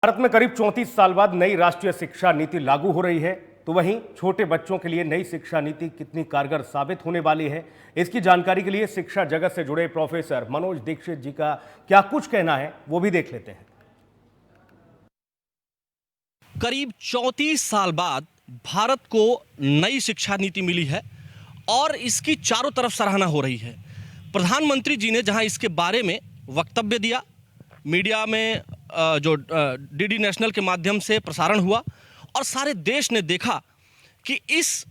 भारत में करीब 34 साल बाद नई राष्ट्रीय शिक्षा नीति लागू हो रही है। तो वहीं छोटे बच्चों के लिए नई शिक्षा नीति कितनी कारगर साबित होने वाली है, इसकी जानकारी के लिए शिक्षा जगत से जुड़े प्रोफेसर मनोज दीक्षित जी का क्या कुछ कहना है, वो भी देख लेते हैं। करीब 34 साल बाद भारत को नई शिक्षा नीति मिली है और इसकी चारों तरफ सराहना हो रही है। प्रधानमंत्री जी ने जहां इसके बारे में वक्तव्य दिया, मीडिया में जो डीडी नेशनल के माध्यम से प्रसारण हुआ और सारे देश ने देखा कि इस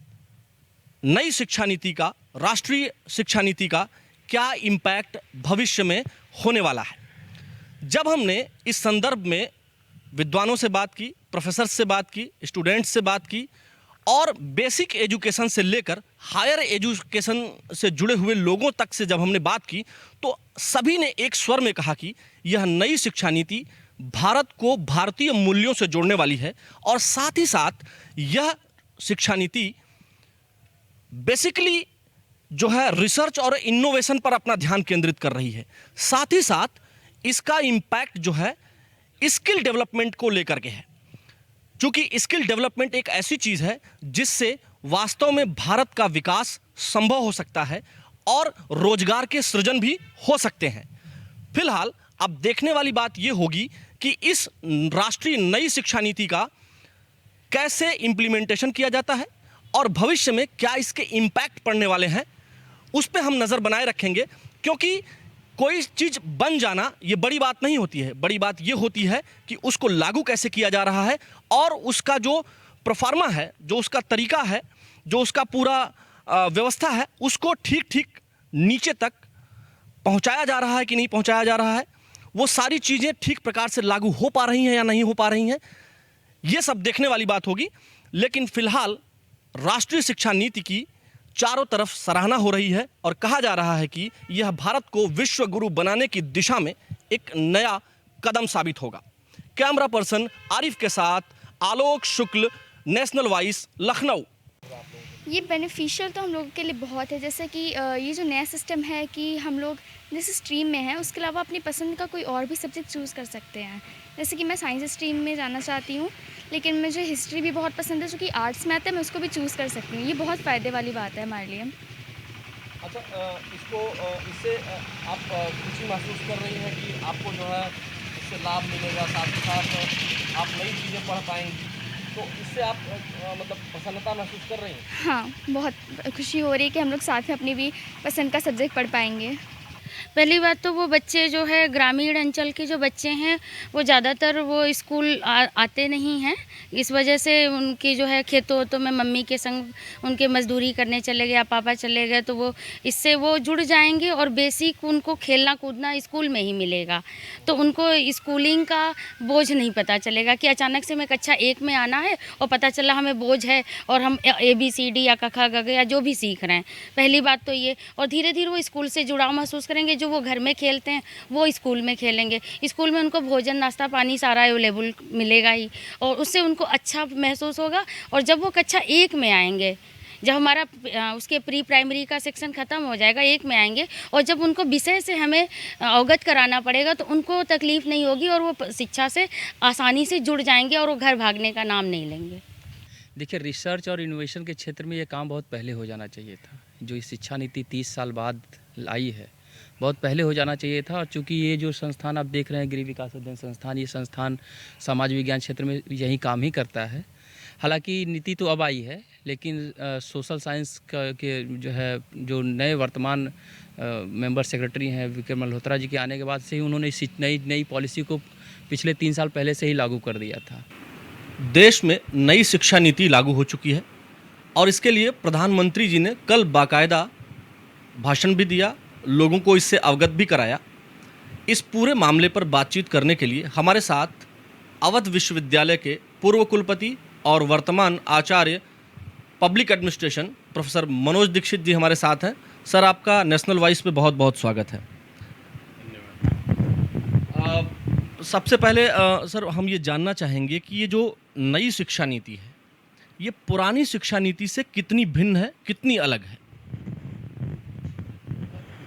नई शिक्षा नीति का, राष्ट्रीय शिक्षा नीति का क्या इम्पैक्ट भविष्य में होने वाला है। जब हमने इस संदर्भ में विद्वानों से बात की, प्रोफेसर से बात की, स्टूडेंट्स से बात की और बेसिक एजुकेशन से लेकर हायर एजुकेशन से जुड़े हुए लोगों तक से जब हमने बात की, तो सभी ने एक स्वर में कहा कि यह नई शिक्षा नीति भारत को भारतीय मूल्यों से जोड़ने वाली है और साथ ही साथ यह शिक्षा नीति बेसिकली जो है रिसर्च और इनोवेशन पर अपना ध्यान केंद्रित कर रही है। साथ ही साथ इसका इम्पैक्ट जो है स्किल डेवलपमेंट को लेकर के है, क्योंकि स्किल डेवलपमेंट एक ऐसी चीज़ है जिससे वास्तव में भारत का विकास संभव हो सकता है और रोजगार के सृजन भी हो सकते हैं। फिलहाल अब देखने वाली बात यह होगी कि इस राष्ट्रीय नई शिक्षा नीति का कैसे इम्प्लीमेंटेशन किया जाता है और भविष्य में क्या इसके इम्पैक्ट पड़ने वाले हैं, उस पर हम नज़र बनाए रखेंगे। क्योंकि कोई चीज़ बन जाना ये बड़ी बात नहीं होती है, बड़ी बात ये होती है कि उसको लागू कैसे किया जा रहा है और उसका जो परफॉर्मा है, जो उसका तरीका है, जो उसका पूरा व्यवस्था है, उसको ठीक ठीक नीचे तक पहुंचाया जा रहा है कि नहीं पहुंचाया जा रहा है, वो सारी चीज़ें ठीक प्रकार से लागू हो पा रही हैं या नहीं हो पा रही हैं, ये सब देखने वाली बात होगी। लेकिन फिलहाल राष्ट्रीय शिक्षा नीति की चारों तरफ सराहना हो रही है और कहा जा रहा है कि यह भारत को विश्व गुरु बनाने की दिशा में एक नया कदम साबित होगा। कैमरा पर्सन आरिफ के साथ आलोक शुक्ल, नेशनल वॉइस, लखनऊ। ये बेनिफिशियल तो हम लोगों के लिए बहुत है। जैसे कि ये जो नया सिस्टम है कि हम लोग जिस स्ट्रीम में हैं उसके अलावा अपनी पसंद का कोई और भी सब्जेक्ट चूज़ कर सकते हैं। जैसे कि मैं साइंस स्ट्रीम में जाना चाहती हूँ, लेकिन मुझे हिस्ट्री भी बहुत पसंद है, जो कि आर्ट्स में आता है, मैं उसको भी चूज़ कर सकती हूँ। ये बहुत फ़ायदे वाली बात है हमारे लिए। अच्छा, इससे आप खुशी महसूस कर रही हैं कि आपको जो है इससे लाभ मिलेगा, साथ ही साथ आप नई चीज़ें पढ़ पाएंगी, तो इससे आप मतलब प्रसन्नता महसूस कर रही हैं? हाँ, बहुत खुशी हो रही है कि हम लोग साथ में अपनी भी पसंद का सब्जेक्ट पढ़ पाएंगे। पहली बात तो वो बच्चे जो है ग्रामीण अंचल के जो बच्चे हैं वो ज़्यादातर वो स्कूल आते नहीं हैं। इस वजह से उनकी जो है खेतों में मम्मी के संग उनके मजदूरी करने चले गए या पापा चले गए, तो वो इससे वो जुड़ जाएंगे और बेसिक उनको खेलना कूदना स्कूल में ही मिलेगा, तो उनको स्कूलिंग का बोझ नहीं पता चलेगा कि अचानक से मैं कक्षा 1 में आना है और पता चला हमें बोझ है और हम ABCD या क ख ग घ या जो भी सीख रहे हैं। पहली बात तो ये, और धीरे धीरे वो स्कूल से जुड़ाव महसूस करेंगे। जो वो घर में खेलते हैं वो स्कूल में खेलेंगे, स्कूल में उनको भोजन नाश्ता पानी सारा अवेलेबल मिलेगा ही और उससे उनको अच्छा महसूस होगा। और जब वो कक्षा 1 में आएंगे, जब हमारा उसके प्री प्राइमरी का सेक्शन ख़त्म हो जाएगा, 1 में आएंगे और जब उनको विषय से हमें अवगत कराना पड़ेगा तो उनको तकलीफ़ नहीं होगी और वो शिक्षा से आसानी से जुड़ जाएंगे और वो घर भागने का नाम नहीं लेंगे। देखिए, रिसर्च और इनोवेशन के क्षेत्र में ये काम बहुत पहले हो जाना चाहिए था। जो इस शिक्षा नीति 30 साल बाद आई है, बहुत पहले हो जाना चाहिए था। और चूँकि ये जो संस्थान आप देख रहे हैं, गृह विकास अध्ययन संस्थान, ये संस्थान समाज विज्ञान क्षेत्र में यही काम ही करता है। हालांकि नीति तो अब आई है, लेकिन सोशल साइंस के जो है जो नए वर्तमान मेंबर सेक्रेटरी हैं विक्रम मल्होत्रा जी के आने के बाद से ही उन्होंने इस नई पॉलिसी को पिछले 3 साल पहले से ही लागू कर दिया था। देश में नई शिक्षा नीति लागू हो चुकी है और इसके लिए प्रधानमंत्री जी ने कल बाकायदा भाषण भी दिया, लोगों को इससे अवगत भी कराया। इस पूरे मामले पर बातचीत करने के लिए हमारे साथ अवध विश्वविद्यालय के पूर्व कुलपति और वर्तमान आचार्य public administration professor Manoj Dixit ji हमारे साथ हैं। सर, आपका नेशनल वॉइस पे बहुत बहुत स्वागत है। सबसे पहले सर, हम ये जानना चाहेंगे कि ये जो नई शिक्षा नीति है, ये पुरानी शिक्षा नीति से कितनी भिन्न है, कितनी अलग है?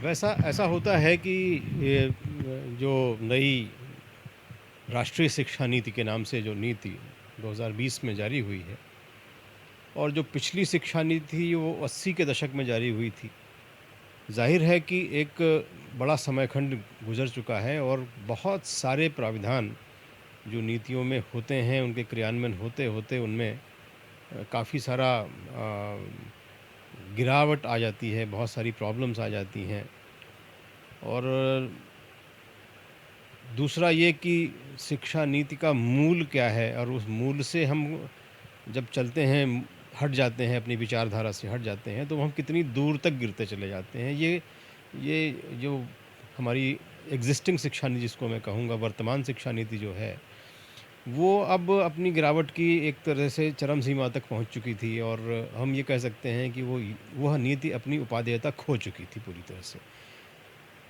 वैसा ऐसा होता है कि ये जो नई राष्ट्रीय शिक्षा नीति के नाम से जो नीति 2020 में जारी हुई है, और जो पिछली शिक्षा नीति थी वो 80 के दशक में जारी हुई थी। जाहिर है कि एक बड़ा समयखंड गुजर चुका है और बहुत सारे प्राविधान जो नीतियों में होते हैं उनके क्रियान्वयन होते होते उनमें काफ़ी सारा गिरावट आ जाती है, बहुत सारी प्रॉब्लम्स आ जाती हैं। और दूसरा ये कि शिक्षा नीति का मूल क्या है, और उस मूल से हम जब चलते हैं, हट जाते हैं, अपनी विचारधारा से हट जाते हैं, तो हम कितनी दूर तक गिरते चले जाते हैं। ये जो हमारी एग्जिस्टिंग शिक्षा नीति, जिसको मैं कहूँगा वर्तमान शिक्षा नीति जो है, वो अब अपनी गिरावट की एक तरह से चरम सीमा तक पहुंच चुकी थी, और हम ये कह सकते हैं कि वह नीति अपनी उपादेयता खो चुकी थी पूरी तरह से।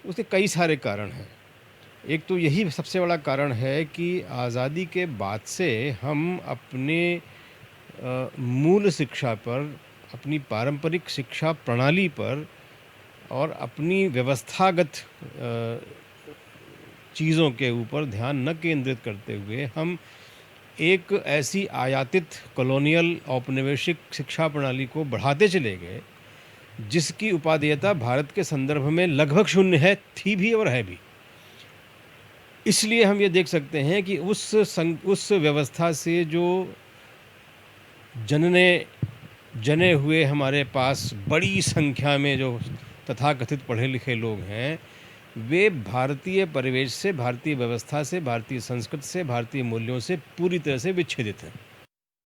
उसके कई सारे कारण हैं। एक तो यही सबसे बड़ा कारण है कि आज़ादी के बाद से हम अपने मूल शिक्षा पर, अपनी पारंपरिक शिक्षा प्रणाली पर और अपनी व्यवस्थागत चीज़ों के ऊपर ध्यान न केंद्रित करते हुए हम एक ऐसी आयातित कॉलोनियल औपनिवेशिक शिक्षा प्रणाली को बढ़ाते चले गए जिसकी उपादेयता भारत के संदर्भ में लगभग शून्य है, थी भी और है भी। इसलिए हम ये देख सकते हैं कि उस व्यवस्था से जो जने हुए हमारे पास बड़ी संख्या में जो तथाकथित पढ़े लिखे लोग हैं, वे भारतीय परिवेश से, भारतीय व्यवस्था से, भारतीय संस्कृति से, भारतीय मूल्यों से पूरी तरह से विच्छेदित हैं।